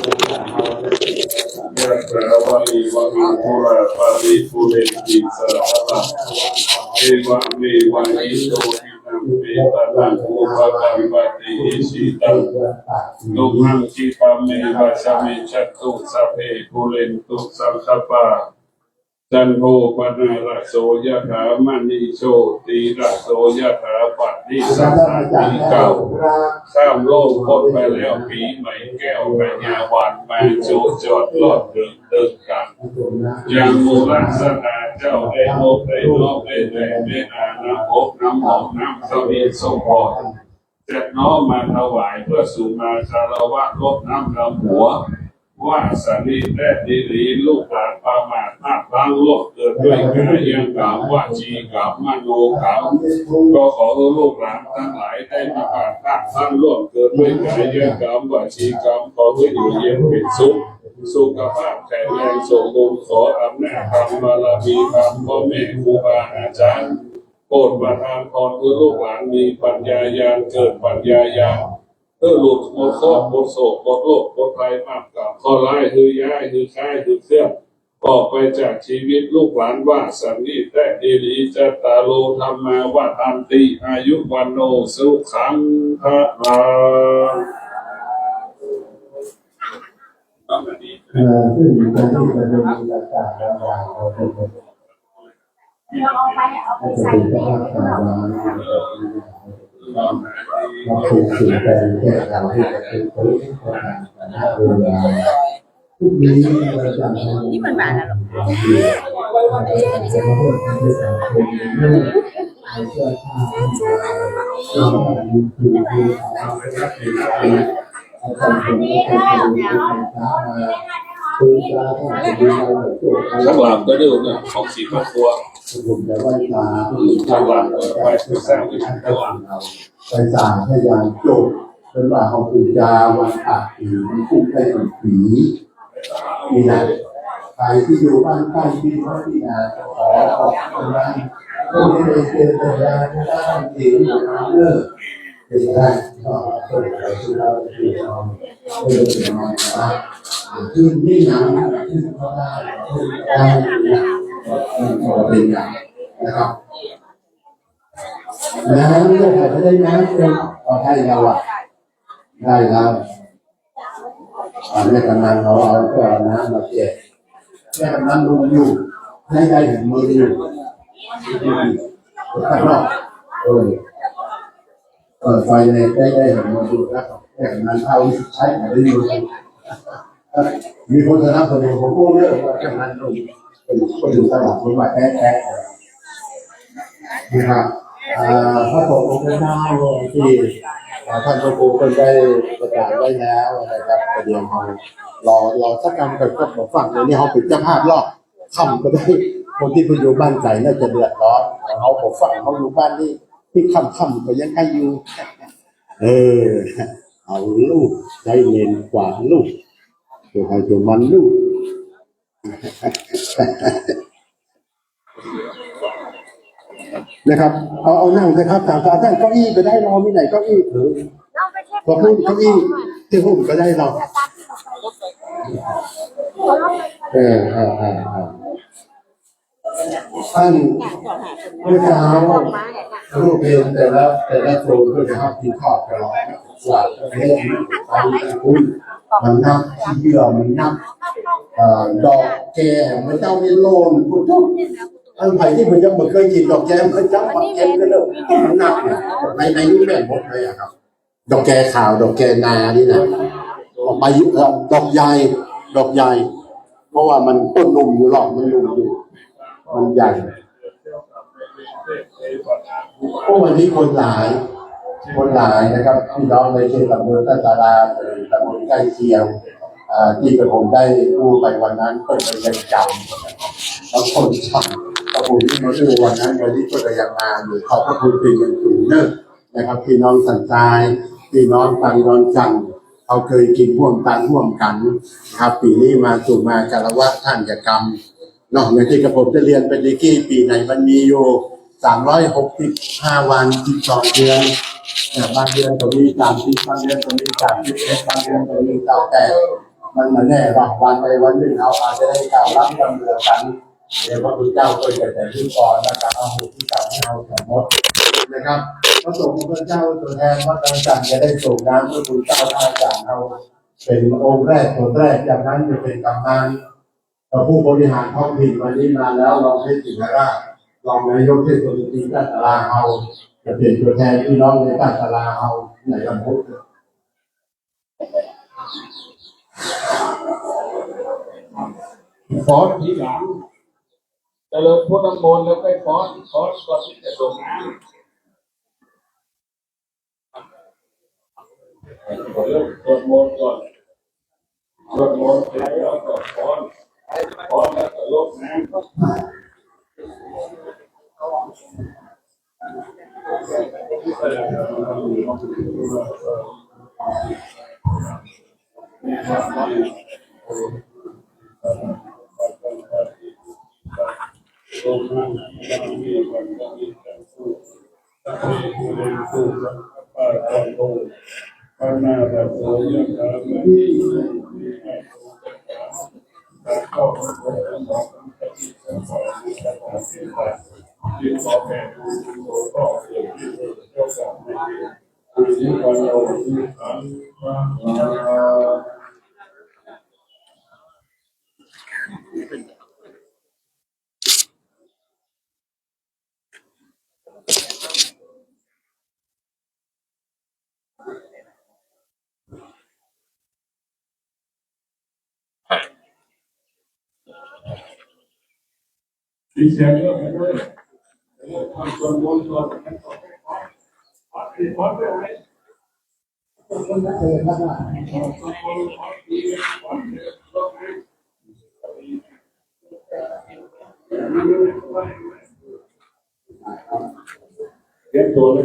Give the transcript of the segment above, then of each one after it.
ยะถาวะลิวะหาปุราปาริปุเรนติสาคลังเอวะเมวะอิโตทินังเปตานังอุปกัรปฏิอิชิตังตุมังคิปะเมวะสมิจจตุสัพเพปุเรนตุสังคปาจันโทปนะระโสยะถามณิโชติระโสยะถาปัตติสัมมาทิเก่าข้ามโลกพ้นไปแล้วปีใหม่แก้วกัญญาวันมาโจจอดรอดเดินกันยังโมรัสนาเจ้าได้โลกได้โลกได้แดงได้นาน้ำอบน้ำหอมน้ำสวีสมพรจะน้อมมาถวายเพื่อสุมาคารวะลดน้ำดำหัวว่าสันนิและดีลีลูกหลานประมาทมากล้างโลกเกิดด้วยกายยังกล่าวว่าจีกล่าวมโนกล่าวก็ขอลูกหลานทั้งหลายได้มาผ่านทั้งโลกเกิดด้วยกายยังกล่าวว่าจีกล่าวขอให้อยู่เย็นเป็นสุขสุขภาพแข็งแรงสมบูรณ์ขออำนาจธรรมบารมีธรรมพ่อแม่ครูบาอาจารย์โปรดประทานพรให้ลูกหลานมีปัญญาญาณเกิดปัญญาญาณหลุดหมดข้อหมดโศกหมดโรคหมดภัยมากกับข้อร้ายคือย้ายคือค่ายคือเครื่องออกไปจากชีวิตลูกหลานว่าสันนิแต่ดีลีจัตตาโลธรรมาว่าทันติอายุวันโนสุขังพระลังซึ่งมีการที่ประเด็นต่างๆบางอย่างเราเป็นเอาไปใส่ในเราถูกสื่อแปลงแก้ทางที่จะเป็นผลของการเวลาทุกนี้เราจะนี่มันมาแล้วหรอข้างหลังก็ดูเนี่ยของสีครอบครัวผมจะไหว้ตาข้างหลังไหว้ผู้สร้างวิชาข้างหลังไปสร้างพยานโจทย์เป็นว่าเขาปูจาวันอาผีผู้ใกล้ผีนี่นะใครที่อยู่บ้านใกล้ที่เขาที่นาขอขอบคุณนะผู้ที่ได้เจอแต่ยาที่ได้ผีอยู่ทางเลิกเป็นได้ก็เปิดใจที่เราที่เราเป็นสิ่งที่มาคือนี่นะที่เขาได้เป็นอย่างนะครับน้ำเนี่ยใครจะได้น้ำเป็นเอาให้เราอ่ะได้แล้วแม่กำนันเราเอาก็น้ำมาแจกแม่กำนันลงอยู่ให้ได้ถึงมืออยู่ข้างนอกไฟในได้ถึงมืออยู่แล้วแม่กำนันเอาใช้ไม่ได้อยู่มีคนสนับสนุนผมพูดเรื่องว่าแม่กำนันลงไปอยู่ตลาดผมว่าแท้นะครับพระสงฆ์องค์เจ้าที่ท่านพระครูก็ได้ประกาศไว้แล้วนะครับประเดี๋ยวรอสักการเกิดก็บอกฟังในนี้เขาเป็นเจ้าภาพรอบค่ำก็ได้คนที่ไปอยู่บ้านไก่น่าจะเดือดร้อนเขาบอกฟังเขาอยู่บ้านที่ค่ำก็ยังให้อยู่เอาลูกได้เน้นกว่าลูกตัวใครตัวมันลูกนะครับเอานั่งเลยครับถามท่านเก้าอี้ก็ได้เราไม่ไหนเก้าอี้พอพูดเก้าอี้ที่พูดก็ได้เราท่านเมื่อเช้ารูปเพลงแต่ละโซนก็จะให้กินข้าวตลอดว่าเพลงไปคุณมันนับที่เยื่อมันนับดอกแก่มันเจ้ามีโลนคุณทุกอันไผ่ที่ผมยังไม่เคยกินดอกแก้มมันจับดอกแก้มก็เลยมันหนักในนี้แม่หมดเลยครับดอกแก้ขาวดอกแก้นานี่นะออกไปดอกใหญ่เพราะว่ามันต้นนุ่มอยู่หรอกมันนุ่มอยู่มันใหญ่เพราะวันนี้คนหลายนะครับพี่น้องในเขตตำบลท่าสาราตำบลใกล้เคียงที่ผมได้ดูไปวันนั้นก็ยังจำแล้วคนจำพระคุณที่มาดูวันนั้นวันนี้ก็ยังมาอยู่ขอบพระคุณเป็นอย่างสูงเนอะนะครับพี่น้องสันทรายพี่น้องตังนอนจันเขาเคยกินร่วมกันนะครับปีนี้มาสู่มาการวะท่านกรรมนอกจากที่กระผมจะเรียนเป็นดีกี้ปีไหนมันมีอยู่365 วัน12 เดือนบางเดือนก็มี30บางเดือนก็มี31บางเดือนก็มี มันมาแน่ว่าวันใดวันหนึ่งเราอาจจะได้กล่าวรับกำเรือกันเดี๋ยวพระพุทธเจ้าเคยแต่ที่ก่อนนะครับเอาหุที่กล่าวให้เราสมมตินะครับพระสงฆ์พระเจ้าตัวแทนพระอาจารย์จะได้ส่งน้ำพระพุทธเจ้าพระอาจารย์เราเป็นองค์แรกคนแรกจากนั้นจะเป็นกำนันผู้บริหารท้องถิ่นวันนี้มาแล้วรองเทศจินราชรองนายกเทศมนตรีกัตลาเฮาจะเป็นตัวแทนพี่น้องในกัตลาเฮาในลำพูนฟ้อนทีหลังเจริญพุทธมนต์แล้วไปฟ้อนก่อนที่จะส่งน้ำเริ่มสวดมนต์ก่อนสวดมนต์แล้วก็ฟ้อนแล้วก็ลดน้มีเสียงเยอะไปด้วยทำส่วนบนส่วนฟ้อนไปไหนเรียนตัวเลย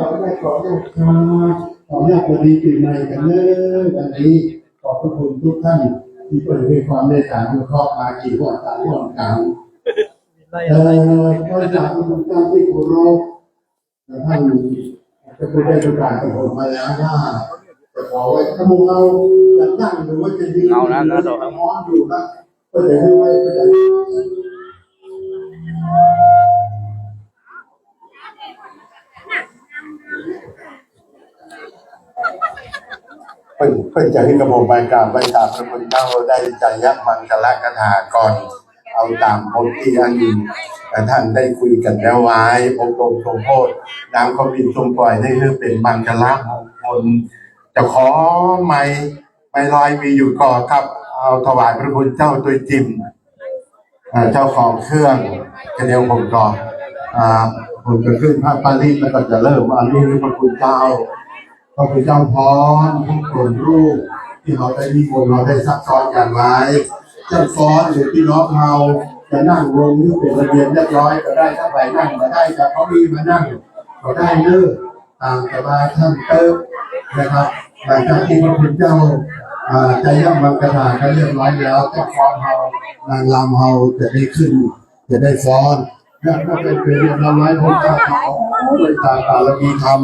ขอได้ขอได้พอดีปีใหม่กันเลยวันนี้ขอบพระคุณทุกท่านที่เปิดให้ความเมตตาทุกข้อมากี่หัวตาร่วมกันก็จากทุกท่านที่เคารพท่านจะพูดได้ประกาศกับผมมาแล้วว่าจะขอไว้ถ้ามุงเราจะตั้งหรือว่าจะยืนเอานะต่อครับม้อนอยู่นะก็จะให้ไว้ก็จะเพื่อจะให้กระผมไปกราบไปตามพระคุณเจ้าได้ใจยักมังกรกถาก่อนเอาตามบทที่อันนี้ท่านได้คุยกันแล้วไว้องค์ทรงสมโพธินางเขาบินทรงปล่อยได้เพื่อเป็นมังกรมงคลจะขอไม่ลอยมีอยู่ก่อครับเอาถวายพระคุณเจ้าโดยจิมเจ้าของเครื่องเดียวผมก่อนผมจะขึ้นพระปารีสแล้วก็จะเริ่มอันนี้พระคุณเจ้าพระคุณเจ้าพรทุกคนรูปที่เราได้มีคนเราได้ซักซ้อนกันไว้เจ้าฟ้อนหรือพี่น้องเราจะนั่งลงที่เป็นระเบียบเรียบร้อยก็ได้ถ้าใครนั่งก็ได้แต่เขามีมานั่งก็ได้เลิกตามสบายท่านเติมนะครับหลังจากที่พระคุณเจ้าใจย่อมบังกระดาษก็เรียบร้อยแล้วเจ้าฟ้อนเรานางรำเราจะได้ขึ้นจะได้ฟ้อนและก็เป็นเรียบร้อยพระเจ้าด้วยตาบารมีธรรม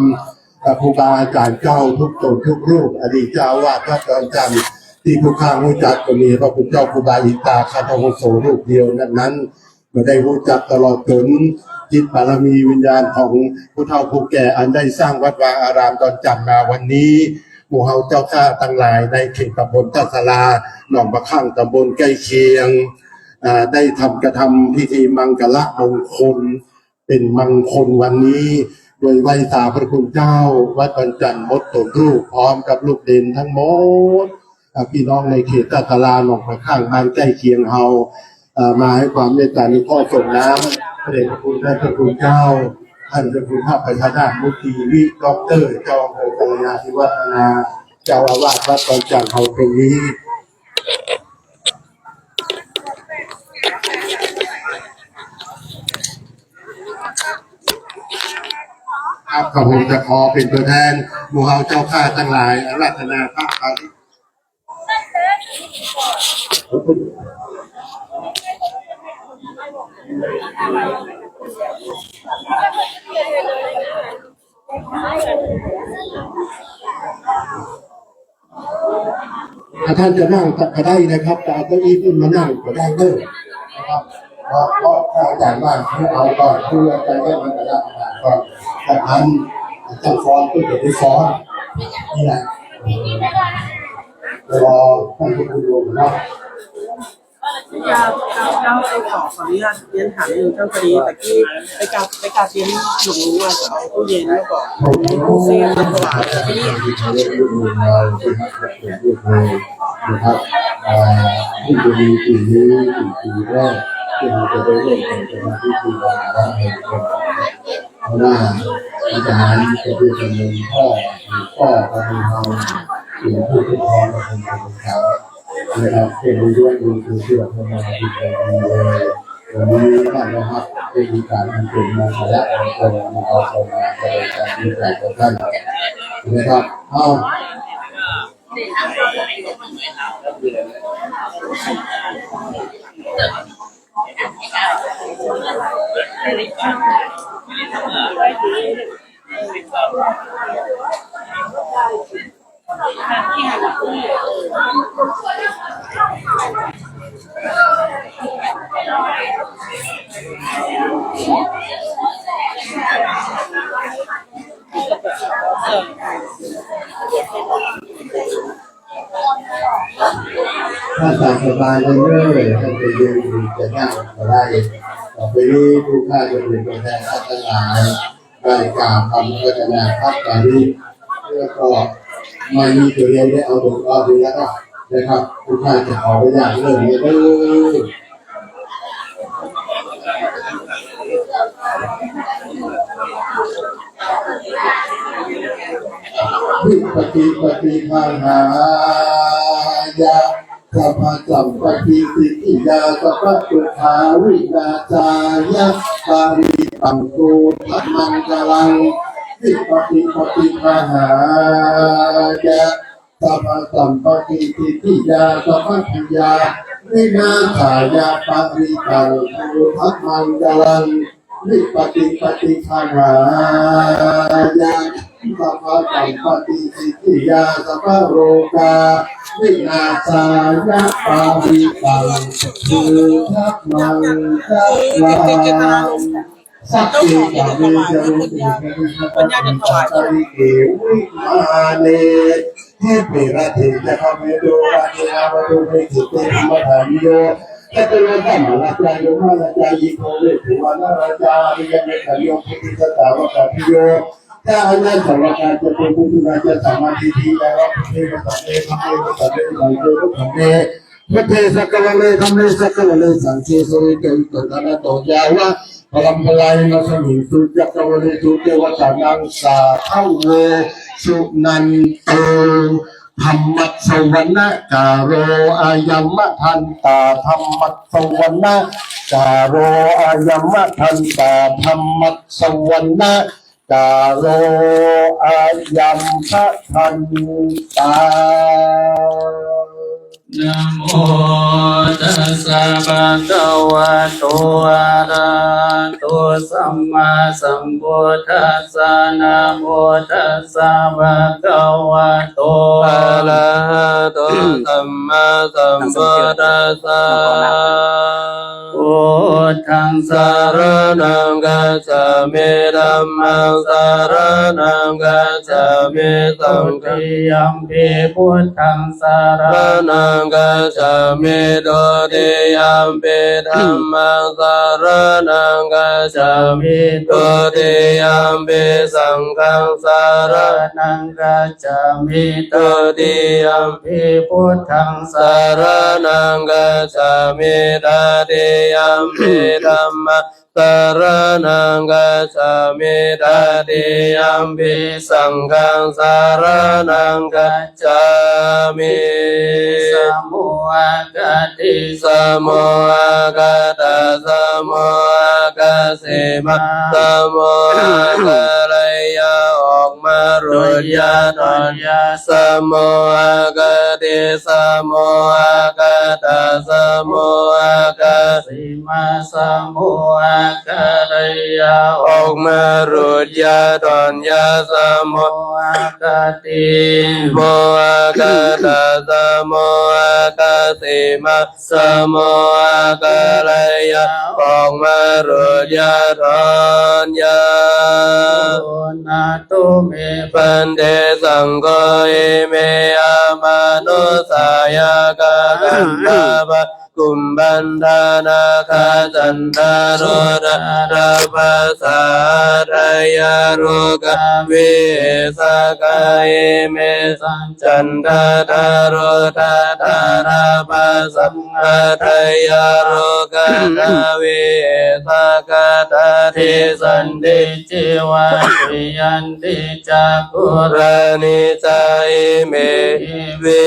ครูบาอาจารย์เจ้าทุกตนทุกรูปอดีตเจ้าวาดพระจอมจันทร์ที่ผู้ข้ารู้จักก็มีพระพุทธเจ้าครูบาอิตาคาถาวโสรูปเดียวนั้นก็ได้รู้จักตลอดจนจิตบารมีวิญญาณของผู้เฒ่าผู้แก่อันได้สร้างวัดวาอารามตอนจำมาวันนี้หมู่เฮาเจ้าข้าทั้งหลายในเขตตำบลตะสลาหนองประข้างตำบลใกล้เคียงได้กระทำพิธีมังกรมงคลเป็นมงคลวันนี้โดยไหว้สาพระคุณเจ้าวัดบรรจันทร์มดตนรูปพร้อมกับลูกเด่นทั้งหมดพี่น้องในเขตตะสลาหนองประข้างบ้านใกล้เคียงเฮามาให้ความเมตตาในข้อส่งน้ำพระเดชพระคุณพระคุณเจ้าท่านพระคุณพระประธานมุตีวิด็อกเตอร์เจ้าอำเภอกัลยาณิวัฒนาเจ้าอาวาสวัดบรรจันทร์เฮาตรงนี้ครับขอบคุณจะขอเป็นตัวแทนหมู่เฮาเจ้าข้าทั้งหลายอาราธนาพระปาริ ถ้าท่านจะนั่งก็ได้นะครับแต่เอาเก้าอี้ขึ้นมานั่งก็ได้เลยนะครับเพราะอาจารย์ว่าให้เอาก่อนคืออาจารย์ก็มันจะรับอาหารก่อนจากนั้นจะฟ้อนก็จะได้ฟ้อนนี่แหละรอท่านผู้ชมเนาะ ยาวก้าวไปขออนุญาตเรียนถามหนึ่งเจ้าคดีแต่ที่ไปกาเรียนหลวงรู้ว่าจะเอาตู้เย็นแล้วก็เสียงตลาดที่นี่นะครับที่จะมีปีนี้ปีแรกที่เราจะได้เริ่มเป็นสมาธิปีละแห่งคนเพราะว่าอาจารย์จะเป็นคนหนึ่งพ่อก็เป็นเราสิ่งที่ทุกคนเราเป็นคนทำนะครับเป็นด้วยดูเชื่อพมาที่เป็นเลยวันนี้ท่านนะครับได้มีการทำเป็นมาและคนมาเอาคนมาแสดงการดีใจกับท่านนะครับถ้าสบายเลยท่านจะยืนจะนั่งก็ได้ต่อไปนี้ผู้ข้าจะเป็นตัวแทนท่านทั้งหลายได้กล่าวคำพัฒนาพัฒนานี้แล้วก็ไม่มีตัวเดียวได้เอาตัวเอาดีแล้วนะครับผู้ข้าจะขอไปอย่างเรื่องนี้เลยปฏิภาหายาสัพพสัมปติสิทธิยาสัพพตุขาวินาจายะปาริปังโกธัมมังกลังปฏิภาหายาสัพพสัมปติสิทธิยาสัพพทุยาวินาจายะปาริปังโกธัมมังกลังปฏิภาหายาสัพพสัมปติสิทธิยาสัพพโรกาวินาศายะปาริปังคือทัพมังทัพลังสัพพิกามิจารุติปัญญาจะถวายตริเกวิมาเนเทปิระเทจะคำเมโดราเทนาวตุเมจิเตมัทานิโยแต่ตัวธรรมะราชาโยมาราชายิโกเวทุวานาราชาวิญญาณขันโยพุทธิสตาวกาพิโยถ้าอันนั้นสำหรับการจะเป็นผู้ที่จะสามารถที่จะได้รับเทวสัตว์เทพเทวสัตว์เทวสัตว์เทวสัตว์เทพระเทศกวเลธรรมเลสกวเลสังเกสริเกตุตระโตยาวะพลัมพลายมาสมิงสุจักวเลสุเทวตานังสาเทเวสุนันโตธรรมัสสวรรณกาโรอายัมมะทันตาธรรมัสสวรรณกาโรอายัมมะทันตาธรรมัสสวรรณกาโรอายัมพะทันตานะโมตัสสะภะคะวะโตอะระหะโตสัมมาสัมพุทธัสสะนะโมตัสสะภะคะวะโตอะระหะโตสัมมาสัมพุทธัสสะพุทธังสารนังกัจฉามิธัมมังสารนังกัจฉามิสังฆังยัมปิพุทธังสารนังกัจฉามิตุติยัมปิธัมมังสารนังกัจฉามิตุติยัมปิสังฆังสารนังกัจฉามิตุติยัมปิพุทธังสารนังกัจฉามิตติยัมปิธัมมังสารนังกัจฉามิตติยัมปิสังฆังสารนังกัจฉามิสัมโมกัตติสัมโมกัตตะสัมโมกัสสิมะสัมโมกัลยาโอ อกมารุยาตอนยาสโมหกติสโมหกตาสโมหกสิมาสโมหกรยาออกมารุยาตอนยาสโมหกติโมหกตาสโมหกสิมาสโมหกรยาออกมารุยาตอนยานาตุเมปันเดสังโฆเมอามานุสายกากันตาบะกุมบันดานาคาจันตารุดาราภาสาทายารุกาวิสกายเมสังจันตาตารุตาตาราภาสังทายารุกาวิสกตาทิสันติจิวาสิยันติจักขุรานิจายเมวิ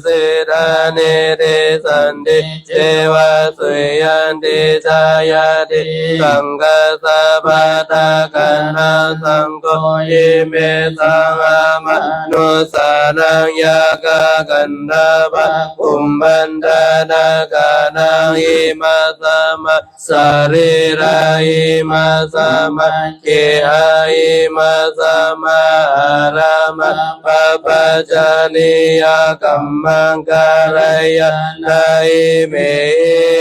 สิทานิติสันติเจวะสุยันติจายติสังฆสัพพะตะกันนาสังโฆยิเมสังฆมนุสานังยากะกันดาภะกุมบันดานาคานังอิมาสัมมาสรีราอิมาสัมมาเกหะอิมาสัมมาอารามะปะปัจจานิยกัมมังกะระยะนาอิเม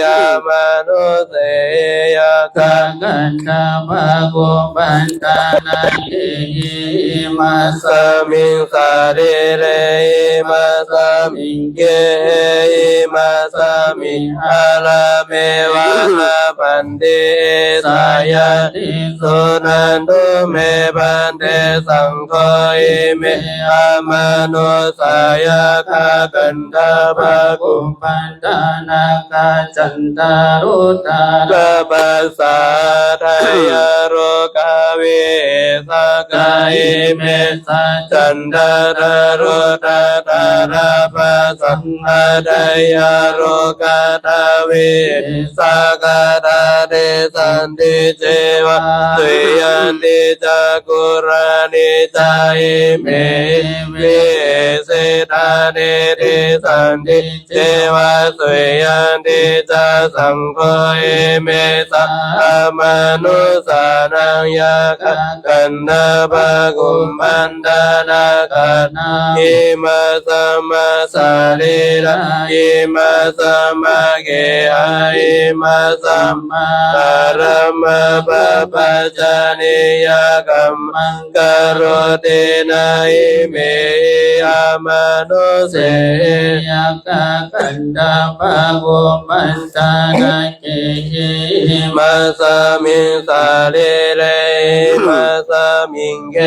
อามานุเสยกักันตาภะกุบันตานังอิมาสมิงสาเรเรมาสมิงเกมาสมิงอาลาเมวะปันเตสายติสุนันตุเมปันเตสังโฆเมอามานุสายกากันตาภะกุปันตานาคาจันตารุตาระปัสสะทายาโรกาเวสกายเมสัจจันตาตารุตาตาระปัสสังฆทายาโรกาตาเวสกตาเดสันติเจวะสุยันติจักขุรานิจายเมวิสิทานิติสันติเจวะสุยันติจักสังโฆเมสัมมานุสานังยากะกันนาภะกุมบันดานาคานาอิมาสัมมาสาริระอิมาสัมมาเกหะอิมาสัมมาารมะปะปัจจานิยกัมมังกโรตินาอิเมอามานุเสยกะกันตาภะกุบันตานาเกหิมาสมิงสาเรเรมาสมิงเก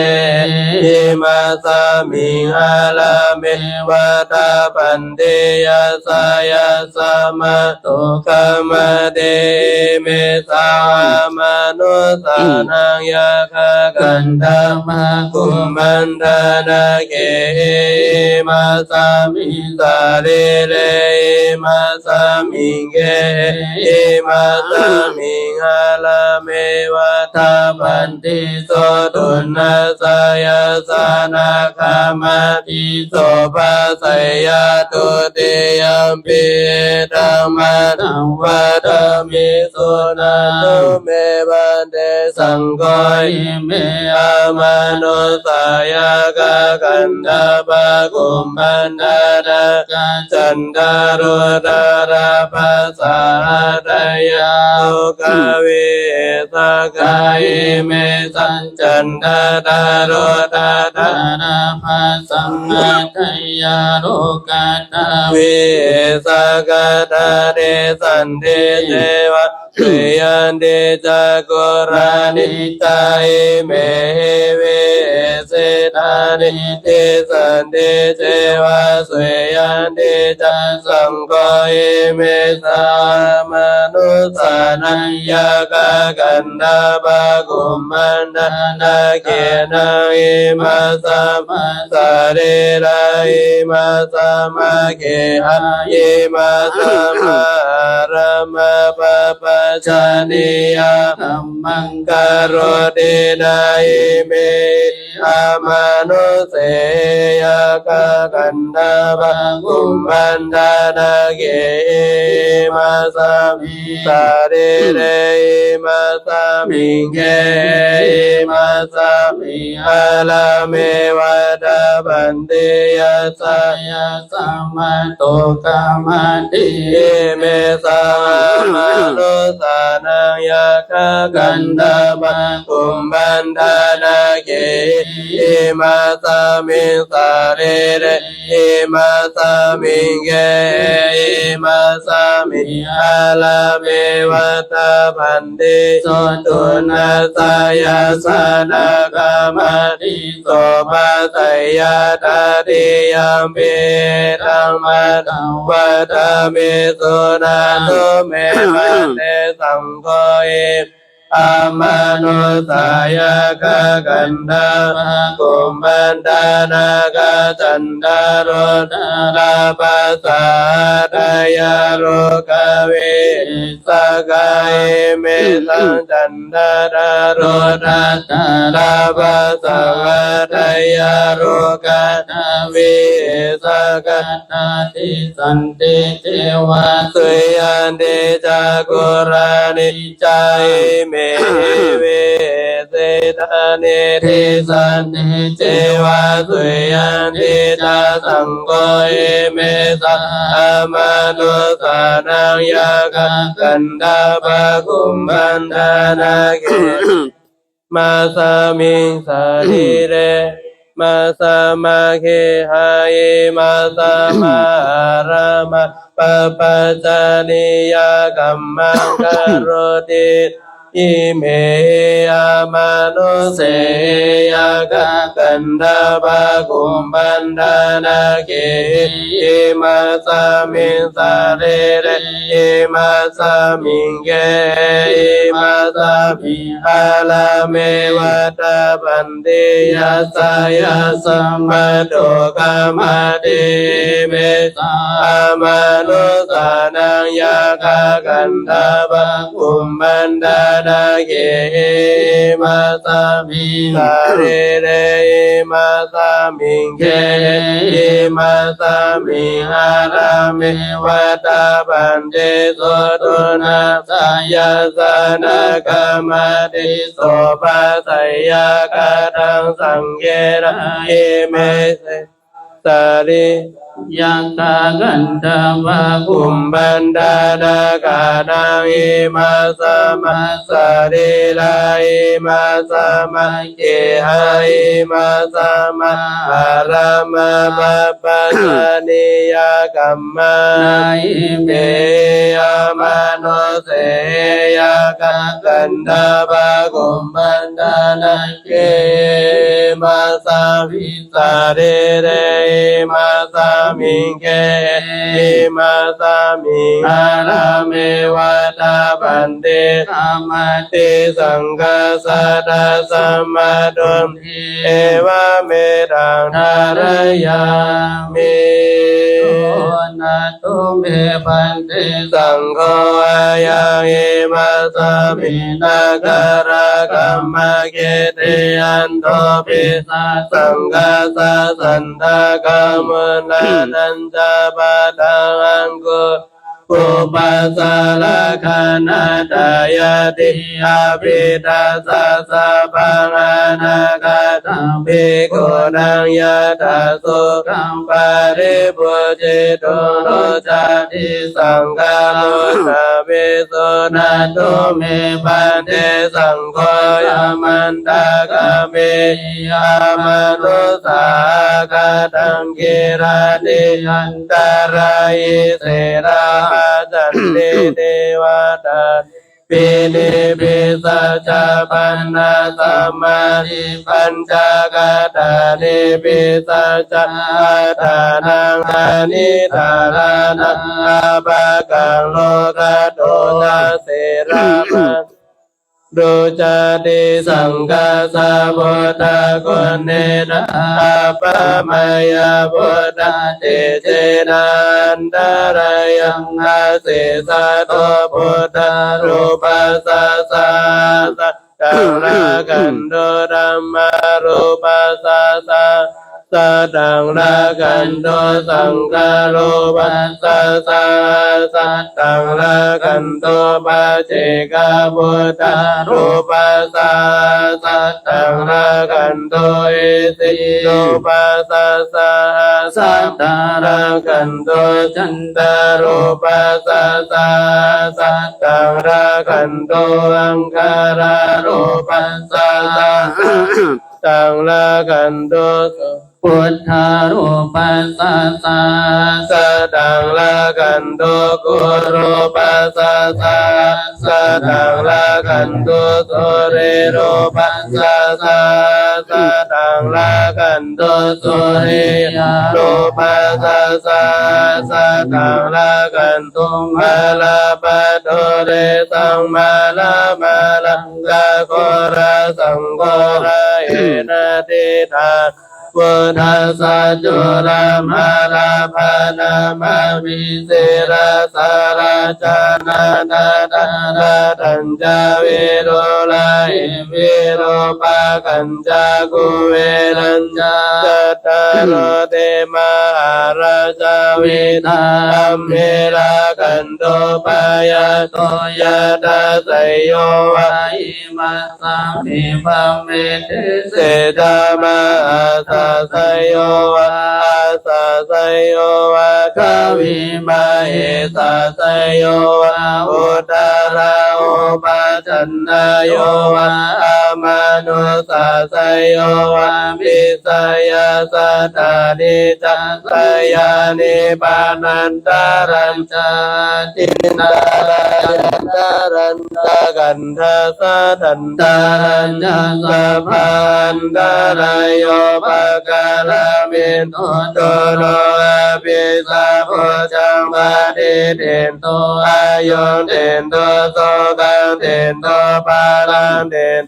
หิมาสมิงอาลาเมวะตาปันเตยะสายะสมะตุขมะเตเมสามนุสานังยะคะกันตามะกุมมันดานาเกมาสมิงสาเรเรมาสมิงเกมาสมิงอาลาเมวะตาปันติโสตุนัสสยาสนาคามาติโสภะสยาตุติยัมปิธัมมังวัฏมิสุนันตุเมบันเตสังโฆเมอามานุสายกากันตาภะกุมบันดานาคาจันตารุตาราภาสาทายาอุกาเวสกายเมสัจจันตาตารุตาตาราภาสังฆทายาโลกาตาเวสกตาเดสันเดเจวะสุยันติจักขุรานิจายเมเวสิ ธานิติสันติเจวะสุยันติจันสังโฆเมสามนุสานัญญากะกันดาบะกุมมันดานาเกนะอิมาสัมมาสะเรระอิมาสัมมาเกหะอิมาสัมมาอารมะปะปัจจานิยาธัมมังกโรตินาอิเมอามานุเสยกะกันดาบะกุมมันดานาเกมาสามิสาเรเรมาสามิเกมาสามิอาลาเมวะดาบันเตยะสายะสัมมาโตกามาติเมสามานุสานังยะคากันดาบะกุมบันดานาเกมาสามิสาเรเรมาสามิเกมาสามิอาลาเมวะตาพันติโสตุนาสายาสนากามาติโสภะไสยาตาติยัมเปธัมมาตังวัฏามิสุนาตุเมมันเตสังโฆอามานุสายกะกันดาภะกุมมันดานากะจันดาโรดาลาปัสสะทายาโรกะเวสกายเมสังจันดาราโรดาตาลาปัสสะทายาโรกะทาเวสกะทาติสันติเทวะสุยันติจักขุรานิจายเมเวเสธานิทิสันติเจวะสุยันติจาสังโฆเมสะมานุสานังยะกะกันดาภะกุมมันดานาเกมาสามิงสาริเรมาสามาเคหายมาสามาอารามาปะปัจจานิยากัมมังกโรติอิเมอามานุเสยกะกันดาภะกุมบันดานาเกอิมาสามิสาเรเรอิมาสามิเกอิมาสามิอาลาเมวะตาปันติยัสสายะสัมมาโตกามาติเมสามานุสานังยะกะกันดาภะกุมบันดานาเกมาสามิสาเรเรมาสามิเกมาสามิอาราเมวะตาปันเจโสตุนาสายาสนากามาติโสภะไสยกะทังสังเกระเอเมเสสาริยังกากันธรรมะกุมบันดาดากานังอิมาสมาสะเรลาอิมาสมาเกหะอิมาสมาอารามะปะปัสสะนิยากัมมาอิเมอามานุเสยกะกันดาภะกุมบันดานาเกมาสาวิสาเรเรมาสามิเกมาสามิอาราเมวะตาปันเตธรรมติสังฆสัตตะสัมมาตุนเอวะเมตังทารยามิโอนะตุเมปันเตสังโฆอายังเอมาสามินาการะกัมมะเกเตอันโตปิสัสสังฆสัสสันทากามุนานันจาปะทังอังกุปุปัสสะละคะนาตายาติอาภิตาสัสสะปังอานาคาตังภิกขุนังยะถาสุขังปะริปุจิตุโนจาติสังฆามุสาภิสุนันตุเมปันเตสังโฆยามันตากะเมยามนุสากะตังกิราติยันตรายเสราจันติเทวตา ปินิปิสัจจปันนาสัมมาทิปัญจกตานิปิสัจจทานังอนิทารานังอาภากังโลกโตทัสสิรามังดูจติสังฆาสะพุทธคุณเนนะปะมายาพุทธติเจนันตรายังอาศิสะโตพุทธรูปัสสะสะกังรากันโดธัมมารูปัสสะสะสัตังรากันโตสังฆารูปัสสะสะสัตังรากันโตปัจเจกพุทธรูปัสสะสัตังรากันโตอิสิรูปัสสะสะสัตตารากันโตจันตารูปัสสะสะสัตังรากันโตอังคารารูปัสสะสะตังรากันโตพุทธารูปัสสะสะสัตังรากันโตกุรูปัสสะสะสัตังรากันโตสุริรูปัสสะสะสัตังรากันโตสุริยรูปัสสะสะสัตังรากันโตมาลาปะโตเรสังมาลามาลังกะโคราสังโฆราเอนะติทาพุทธัสสะจุรามาลาภานามาวิเศราสาราจานานาดาราตัญจาวิโรลาหิวิโรปะกัญจากุเวรัญจาจัตตารโรเตมหาราชาวิธามเมรากันโตปายาโตยะตาสยโยวะอิมัสสามิภัมเมติเสตามหาสยโยวะสะสยโยวะคาวิมาเหสะสยโยวะอุตาราโอปะจันนโยวะอามานุสะสยโยวะปิสยาสัตตานิจัสสยานิปานันตารัญจตินารันตารันตากันทัสสะตันตารัญญสัพพันตารายโยปะกาลามินโตโตโนอาภิสัพพุจังปะติเตนโตอายุเตนโตโสกังเตนโตปาลังเตน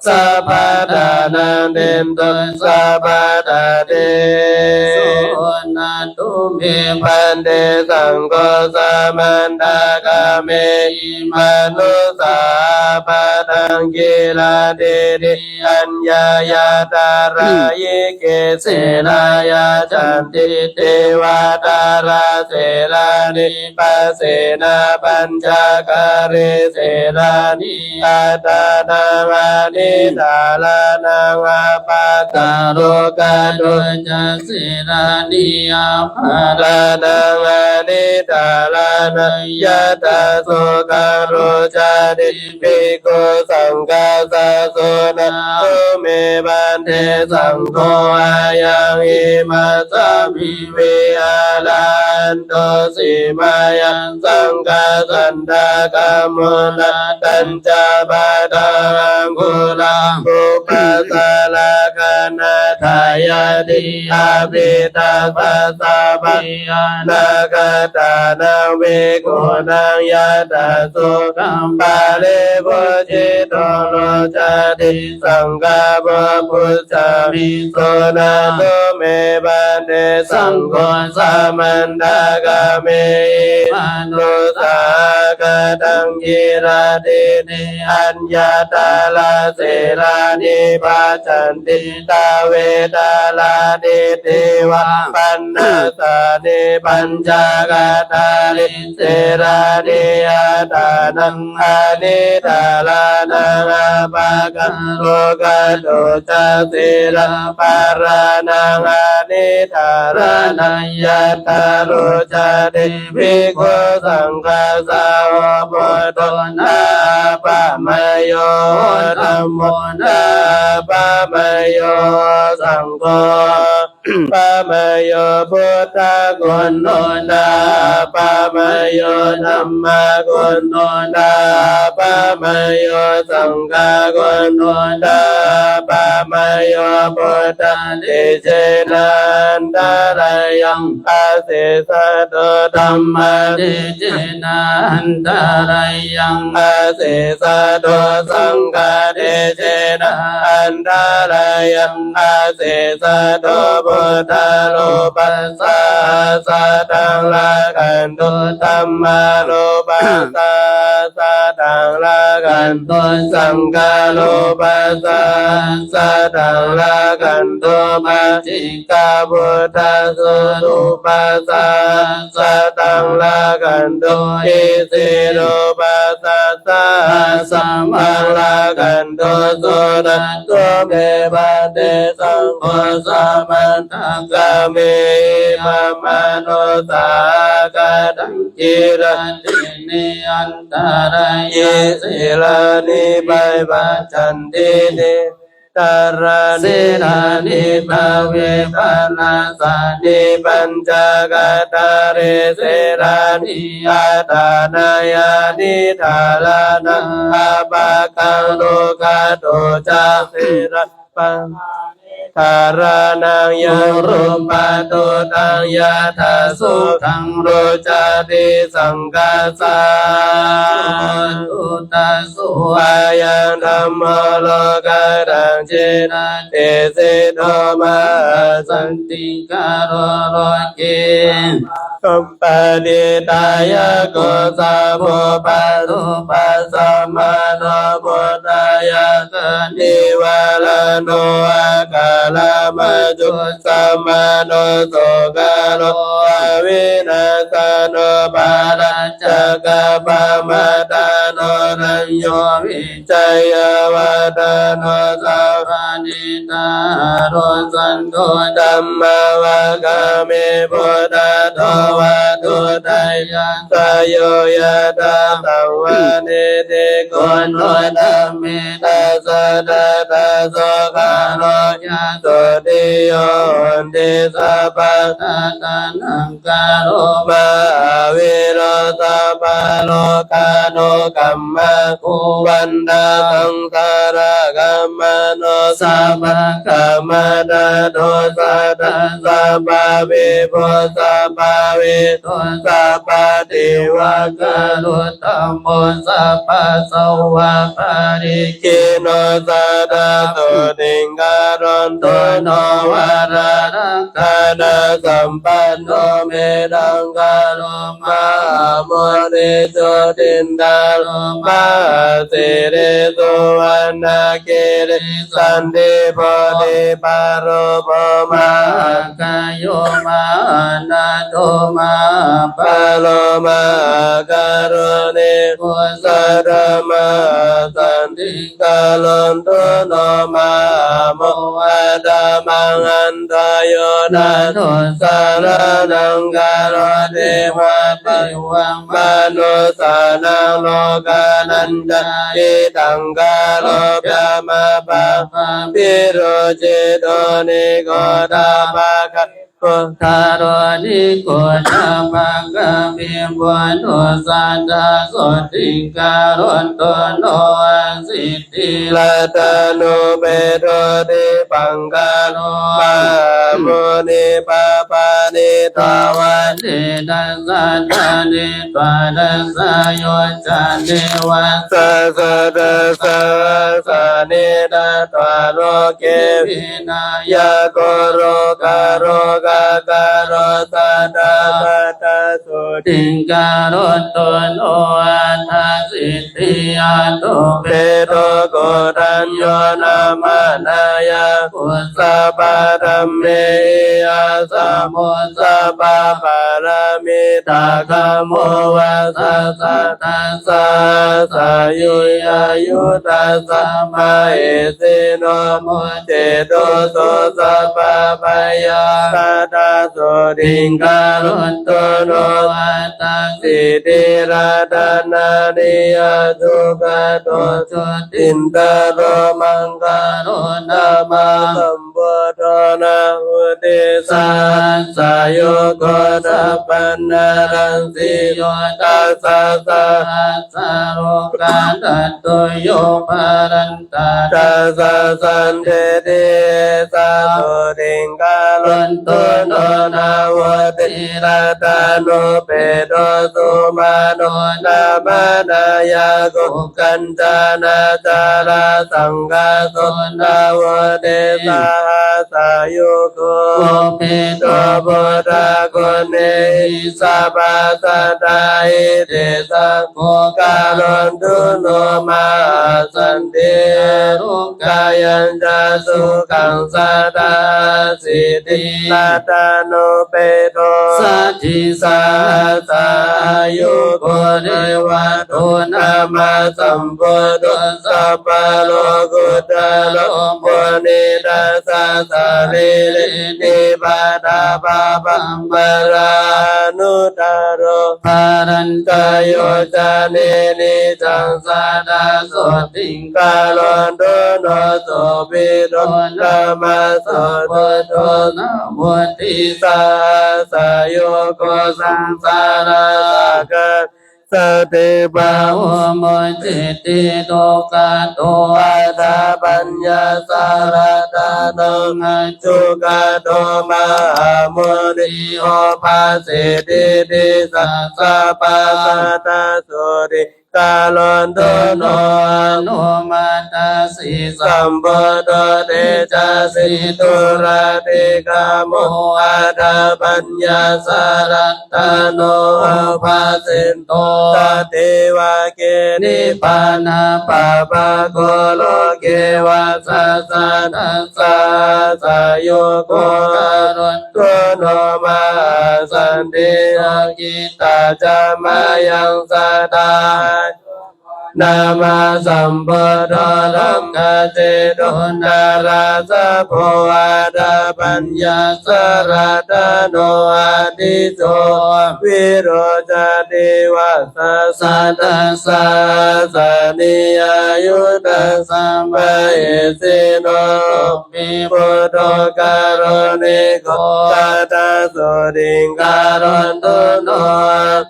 สัพพะทานังเตนโตสัพพะทาเตสุนันตุเมพันเตสังโฆสัมมันตากาเมอิมานุสาปะทังกิลาเดริอัญญายาตารายิเกเสลายาจันติเทวาตาราเสลานิปัสเสนาปัญจการิเสลานิอาตานามานิตาลานังอาปาตาโลกาโดจัสเสลานิอาภาลานังอานิตาลานังยะตาโสกาโรจาดิปิโกสังฆาสะโสนะโตเมบันเทสังโฆอายังอิมัสสามิเวอาลันโตสิมายังสังฆาสันตากามุนาตัญจาบาดังกุลังอุปสาลกนาทายาติอาภิตาปัสสะปัญญานาคตานาเวโกนังยะตาสุขัมปะเลโพจิโตโลจติสังฆาปะพุทธามิโสนาโตเมบันเตสังโฆสัมมันตากาเมมนุสากตังยิราตินิอัญญาตาลาเสรานิปัจจันติตาเวตาลาติเทวะปันนาสานิปัญจกตาลิเสรานิอาตานังอานิตาลานังอาปะกังโลกโตจัสสิราปารานังอานิทารานังยะตาโรจาติภิกขุสังฆาสาวกพุทโธนาปะมะโยธัมโมนาปะมะโยสังโฆ ปะมโยพุทธกุณโนนาปะมโยธัมมากุณโนนาปะมโยสังฆากุณโนนาปะมโยพุทธติเจนันตารายังอาเสสะโตธัมมาติเจนันตารายังอาเสสะโตสังฆาติเจนันตารายังอาเสสะโตพุทธาโลปัสสะสะตังละกันตุธัมมาโลปัสสะสะตังละกันตุสังฆาโลปัสสะสะตังละกันตุปัจจิกาพุทธสุรูปัสสะสะตังละกันตุอิสิรูปัสสะสะสัมมาละกันตุสุนันตุเมปะเตสังโฆสัมมาทังกะเมมะมะโนสากะตังจิรันตินิอันตรายสิลานิไปปัจจันตินิตารานิรานิภาเวปานาสานิปัญจกตาเรเสรานิอาตานายานิธาลานังอาปะกังโลกาโตจาเสระปังธารานังยังรูปะตุตังยะถาสุขังโรจาติสังกัสสะตุตาสุอายังธัมโมโลกัตังเจนะเตสิโตมาสันติการโรเกกัมปะเดตายะโกสะโพปะตุปัสสะมาโนพุทธายะสันติวาลโนอากาลมาจุสัมมาโนโสกาโลอวินาสโนปาราจักกปะมาตาโนรัญโยวิจัยวัตโนสัพพะนิตาโรสันโตธัมมาวะกะเมพุทธโตวะตุไตยัสสโยยะตาสังวะเนติโกนโนธัมเมตัสสะตะตะโสกาโรยะโสติโยติสัพพะตะตะนังกาโรมาวิโรสัพพะโลกาโนกัมมะกุวันตาสังสารกัมมโนสัพพะกัมมะตะโตสัตตะสัพพะวิปุสัพพะวิตุสัพพะเทวะกรุตตัมโมสัพพะสวะปะริกิโนสัตตะโตติงการันโตโนวาระนังคานาสัมปันโนเมดังกาโลมาโมเรโสตินดาโลมาเสเรโสวันนาเกเรสันติโพธิปาโรโภมากายโยมานาโตมาปาโลมาการุเนกุสรมาสันติกาลนโตโนมาโมวะดามังอันตโยนาโตสารนังกาโรเทวะปิวังมนุสานังโลกานันจอิตังกาโลภะมาปะปิโรจิโตนิโกตาภะคะพุทธาโรนิโกตาภะคะปิบุญโนสันตาโสติการุณโตโนสิทธิลัตโนเปโตติปังกาโนมามุนิปะปะนิตาวันเตตัสสะตานิตวะตัสสะโยจันเทวัสสะสะตะสะสะนิตะตวะโรเกวินายะโกโรกาโรกาการโรสัตตะสัตตะสุติการุณโตโนอัตถสิทธิอันโตเปโตโกตัญโยนามานา ยากุสะปะธัมเมอาสะโมสะปะปะระมิตาคะโมวะสะสะตัสสะสะยุยายุตัสสะมาเอสิโนโมเจโตโสสัพพะปะยาสัตตะโสติงการุณโตโนอัตตะสิติราตนานิยตุกะโตจุตินตโรมังคารุณามาสัม พุทโธนะอุติสัสสะโยโกสัพพันนารังสีโยตัสสะสะสะโลกาตัตโตโยภารันตาตัสสะสันเทเตสัสสุติงกาลันตุโนนาวติราตานุเปโตสุมาโนนามา นายากุกันจานาจาราสังฆาสุนาวเดสาสายุโกเพิโตบุตระกุเนหิสัพพะสัตตาหิเตสังโฆกาลันตุโนมาสันติรุกายัญจสุขังสัตตาสิตินาตานุเปโตสัจจิสัสสายุโกเดวะโตนามาสัมพุทธสัพพะโลกุตโลมุนิตัสสะสะเรลินิบาตาปะปัมปะรานุตโรภารันตโยจาเนนิจังสาดาโสติงกาลอนโดโนโสปิโดนามาโสพุทโธนะมุติสาสะโยโกสังสาราสักสติปะโอโมจิติโตกะโตอาตาปัญญาสารตานังจุกะโตมหามุนิโอภาสิติติสัสสะปัสสะตาสุริกาลอนโตโนอนุมาตาสิสัมปโตเตจาสิตุระติกาโมอาตาปัญญาสารตาโนภาสินโตตเทวะเกนิพานาปะปะโกโลเกวะสัสสะนัสสะสะโยโกกะโรตุโนมาสันติอากิตาจามายังสัตตานามาสัมพุทโธลัมกเจโตนาราสะโพอาดาปัญญาสระตโนอาติโสวิโรจติวัสสะสัตสะสะนิอายุตัสสะมะเอสิโนปิพุทโธการุณิโกตัสสะสุติงการุณตุโน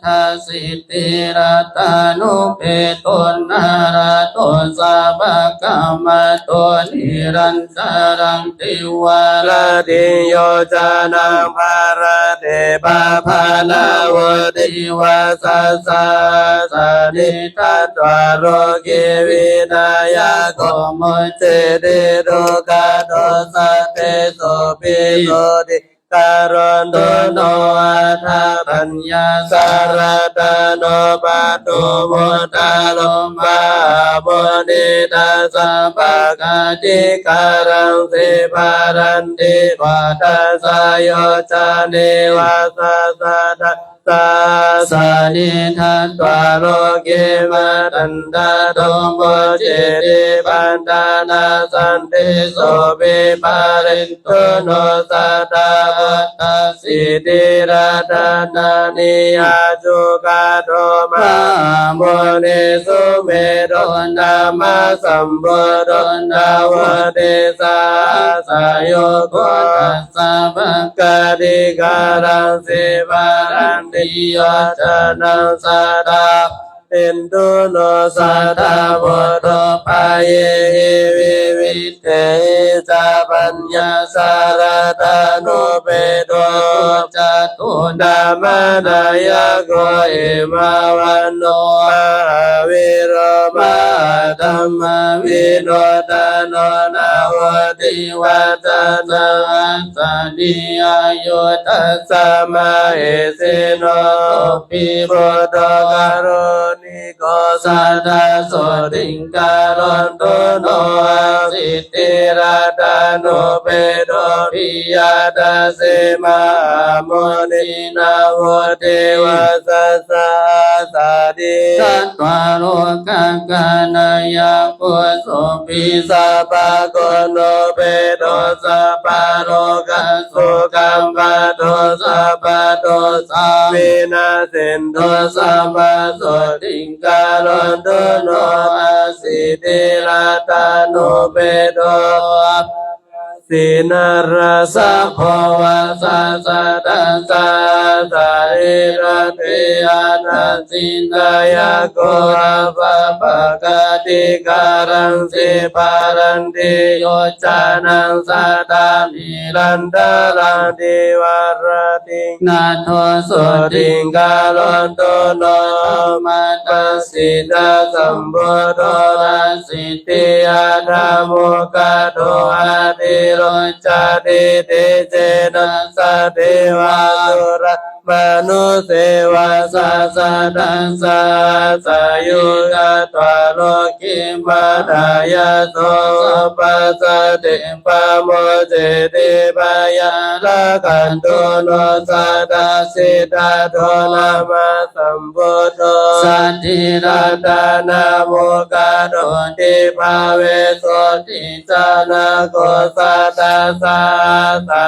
ทัสสิติรัตานุเปโตนาราโตสัพพะกัมมะโตนิรันตรังติวาลติโยจานังภารเตปะภาลาวติวาสัสสะสะนิทัตวโรกิวินายะโกมุเจเตโรกาโตสัตเตโสปิโสติการุณตุโนอัฏฐปัญญาสารตโนปัตตุมุตตะโลมามุนิตัสสะภะคะจิการังสิภารันติวัตสะโยจานิวัสสะสัตตาสานิทัตวโรเกมัตันตะโตโมเจติปันตานาสันติโสภิปารินตุโนสัตตาวัตสิติราตนานิอาจุกาโตมะโมนิสุเมโตนามาสัมพุทโธนาวเตสาสะโยโกตัสสะภะคะติการังสิภารันติโยจานังสัตตาอินตุโนสัตตาพุทโธปะเยหิวิวิเตหิจาปัญญาสารตานุเปโตจัตุนามานายโกอิมาวันโนมหาวิโรมาธัมมวิโนตโนนาวติวัจนะสะนิอายุตัสสะมะเอสิโนปิพุทโธการุณิโกสัตตะโสติงการุณตุโนสิติราตานุเปโตปิยาตาสิมามุนินาวุติวัสสะสะดิสัตวโรกังกานายาปุโสปิสัพพะโกโนเปโตสัพพะโลกัสสุขัมปะโตสัพพะโตสัมวินาสินโตสัพพะโสติงการุณตุโนอาสิติราตานุเปโต สินาราสะภวะสะสะตัสสะสะเอระเทอานาสินายะโกระปะปะกะติการังสิปารันติโยจานังสัตตามิรันดาลังดิวารตินาโทสุติงกาลนโตโนมัตตสิทาสัมพุทโธราสิทธิอาธรรมกะโตอาติโรจาติเตเจนะสะเทวาสุรมนุเสวาสะสะดังสะสะยุกะตวะโลกิมาดายะโสปัสสะเตปะโมเจติปะยะละกันโตโนสัตตสิทธาโทนะมาสัมพุทโธสัทธิรัตนะโมกะโตติภาเวโสติจานะโกสัตตะสะสา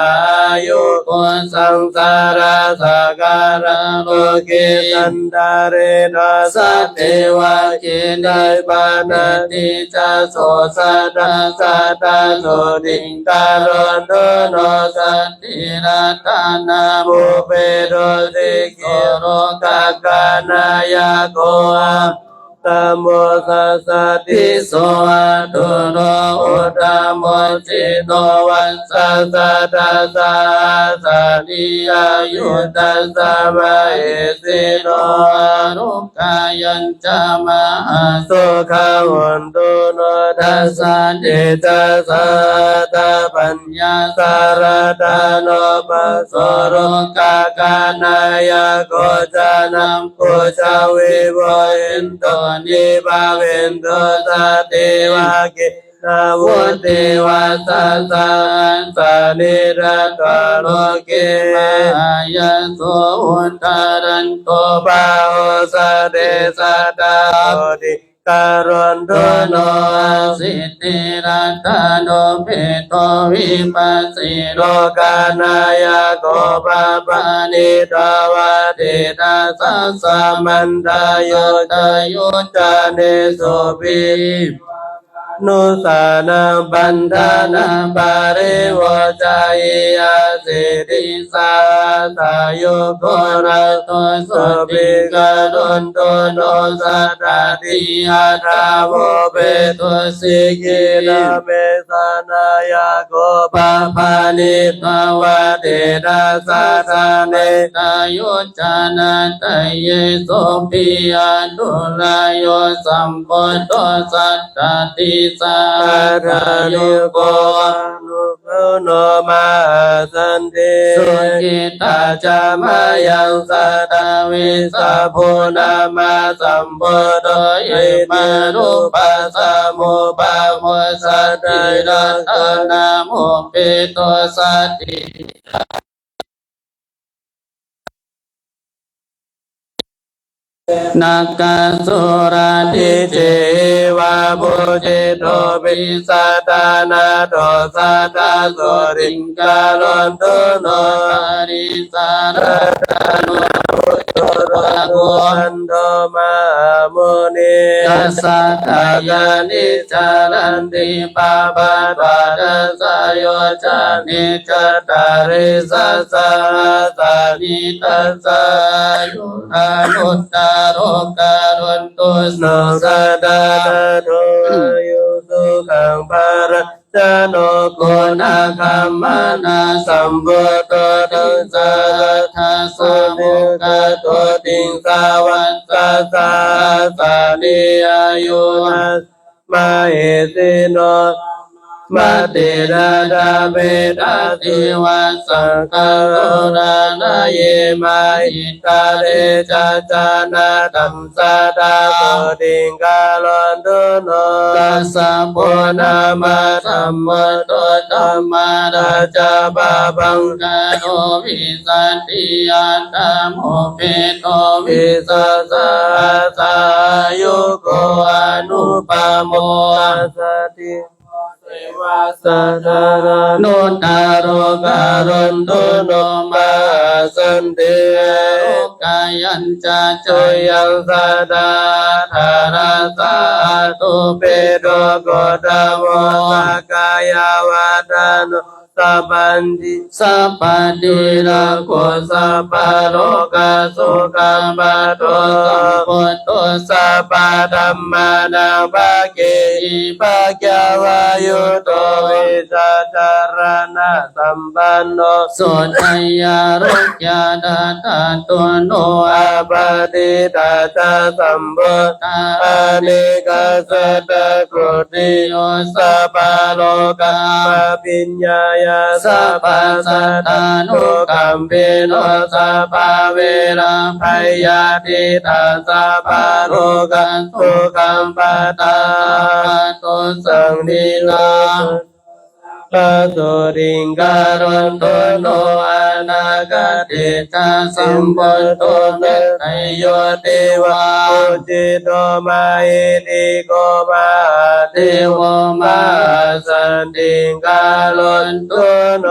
ยุโกสังสาราสักการะโลกิตันดาเรนะสัตเทวะกินัยปานาติจาโสสัตตะสัตตะโสติงการันโตโนสัตติรัตนามุเปโรติกิโรกักกานายาโกอะตัมโมสัสสะติโสอะตุโรอุตตมโมจิโนวัสสะสะตะสะสะนิอายุตัสสะมะเอสิโนอรุกขายัญจามหาสุขาวันตุโนทัสสะเจตสะตะปัญญาสารตาโนปัสสโรกากานายาโกจานัมโกจาวิโวอินโตนิบาเวนโตสัตเทวะกินาวุเทวะสัสสะสะนิรัตวโลกิมายะโสอุตตรันโตปะโอสะเดสะตาโอติการันโตโนอาสิทธิรัตโนเปโตวิปัสสิโลกานายาโกปะปะนิตาวะเตตาสัสสะมันตาโยตาโยจาเนโสภินุสานังปันธานาปาริวจายาสิริสาสายุโกระโตสุปิกาลุนโตโนสัตติอาทาโมเปตุสิกินาเมสานายาโกปะภานิตวะเตระสัทาเนตายุจานาตเยโสปิอาตุลายโยสัมปโตสัตติสาธายุโกนุโกโนมาสันติสุจิตาจามายังสัตวิสัพพุนามาสัมพุทโธยิมารุปัสสะโมปะโมสัตติรัตนาโมปิโตสัตตินักกสุราธิเจวะบุจิโตปิสัตานาโตสัตตะสุริงกาลนตุโนอริสารตานุพุทโธระโกอันโตมามุนีตัสสะทายานิจารันติปะปะปะตัสสะโยจานิจตาริสัสสะสานิตัสสะโยอานุตตาโรการุนตุโนสัตตะโตอายุสุขังภารจโนโกนาคัมมานาสัมพุทโธตัสสะทัสสะโมกะโตติงสาวัสสะสะสะนิอายุนัสมาเอสิโนมาติราดาเบดาติวัสสังฆโรนานาเยมาอิตาเรจาจานาตัมสะดาโพติงกาลนตุโนตัสสะโพนามาสัมมโตธัมมาราชาบาบังกาโนวิสันติยาตาโมเปโตวิสัสสะสายุโกอนุปโมสติ สะดารโนตารการุณตุโนมาสันติโรกายัญจาโจยังสะดาธาราสาตุเปโดโกตโมสกายาวาทานุสัพพันติสัพพะติระโกสัพพะโลกาสุขัมปะโตสัพพุทโธสัพพะธัมมานังภะเกอิภะคะวะโยโตวิชาจารณะสัมปันโนสุทัยยารุจยาดาตาตุโนอาปาติตาจาสัมพุทธาเนกาสัตตะกรุติโยสัพพะโลกาปิญญายาสัพพะสัตตานุกัมปิโนสัพพะเวราภยาติตาสัพพะโลกันทุกัมปตาตุสังนิลาปะตุริงการุณตุโนอนาคติตาสัมพุทโธเมตไตโยติวาอุจิโตมาอิติโกมาเทวมาสันติการุณตุโน